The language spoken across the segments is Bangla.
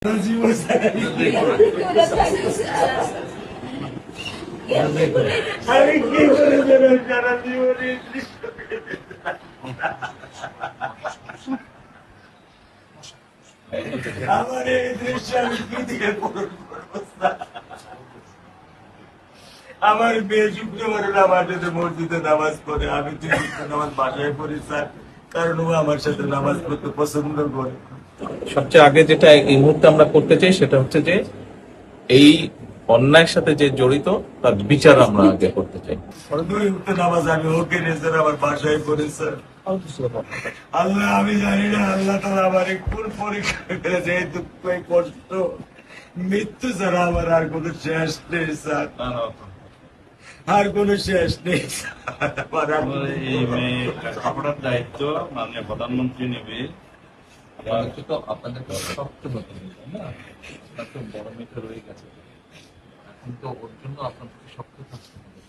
আমি কি করে সারা জীবনে আমার এই দৃশ্য আমি কি দিয়ে পূরণ করবো? আমার মেয়ে শুক্রবার নামাজে মসজিদে নামাজ পড়ে, আমি নামাজ বাসায় পড়ি স্যার, কারণ ও আমার সাথে নামাজ পড়তে পছন্দ করে। সবচেয়ে আগে যেটা এই মুহূর্তে আমরা করতে চাই সেটা হচ্ছে যে এই অন্যায়ের সাথে যে জড়িত তার বিচার আমরা আগে করতে চাই। নামাজ আমি ওকে নিয়ে স্যার আমার বাসায় পড়ি স্যার। আল্লাহ আমি জানি না আল্লাহ তাআলা আমার কোন পরীক্ষা করেছে, এই দুঃখ এই কষ্ট মৃত্যু ছাড়া আমার আর কোন শেষ নেই স্যার, আর কোন শেষ নেই। আপনার দায়িত্ব মাননীয় প্রধানমন্ত্রী নেবে। আপনাদের শক্ত হতে হবে না, তো বড় মেয়েটা রয়ে গেছে, এখন তো ওর জন্য আপনাদের শক্ত থাকতে হবে।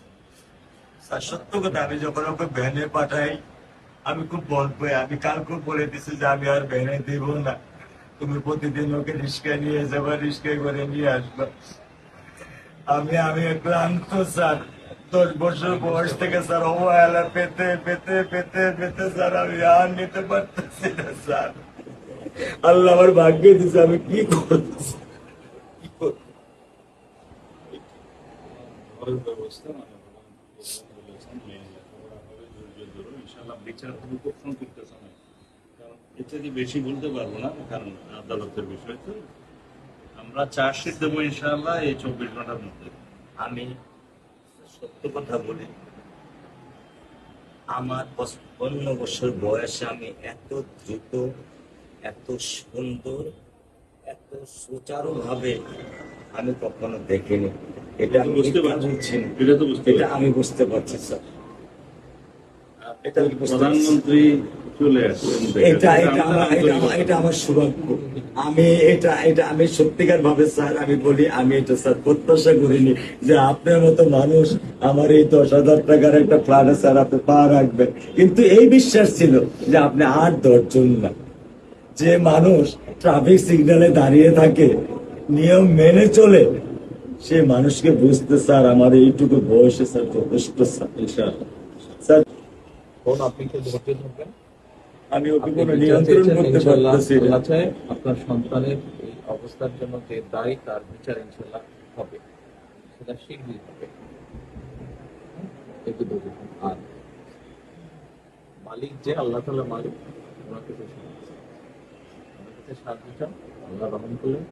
স্যার সত্য কথা, আমি যখন ওকে ভ্যানে পাঠাই আমি খুব বল পাই, আমি কালকে বলে দিচ্ছি যে আমি আর ভ্যানে দিব না, তুমি প্রতিদিন ওকে রিস্কায় নিয়ে যাবা, রিস্কায় করে নিয়ে আসবা। আমি ক্লান্ত স্যার, 10 বছর বয়স থেকে স্যার অবহেলা পেতে পেতে পেতে পেতে স্যার আমি আর নিতে পারতেছি না স্যার। আল্লাহ আমার ভাগ্য দিচ্ছে, আমি কি করতেছি? বেশি বলতে পারবো না, কারণ আদালতের বিষয় তো। আমরা চার্জশিট দেবো ইনশাআল্লাহ এই 24 ঘন্টার মধ্যে। আমি সত্য কথা বলি, আমার 55 বছর বয়সে আমি এত দ্রুত, এত সুন্দর, এত সুচারু ভাবে আমি কখনো দেখিনি। এটা আমি বুঝতে পারছি, এটা আমি বুঝতে পারছি স্যার। প্রধানমন্ত্রী চলে আসছেন, এটা আমার সৌভাগ্য। আমি সত্যিকার ভাবে স্যার আমি বলি, আমি এটা স্যার প্রত্যাশা করিনি যে আপনার মতো মানুষ আমার এই 10,000 টাকার একটা ফ্ল্যাটে স্যার আপনি পা রাখবেন, কিন্তু এই বিশ্বাস ছিল যে আপনি 8-10 জন না, যে মানুষ ট্রাফিক সিগন্যালে দাঁড়িয়ে থাকে, নিয়ম মেনে চলে, সে মানুষকে বুঝতে স্যার আমার এইটুকু বয়সে স্যার যথেষ্ট স্যার। স্যার আপনি কি ধৈর্য ধরবেন? আমি ওকে কোনো নিয়ন্ত্রণ করতে পারতেছি না। আপনার সন্তানের এই অবস্থার জন্য যে দায়ী, তার বিচার ইনশাআল্লাহ হবে, সেটা শীঘ্রই হবে। একটু ধৈর্য ধরুন। আর মালিক যে আল্লাহ তাআলা মালিক, ওনাকে তো সাহায্য চান, আল্লাহ রহম করলেন।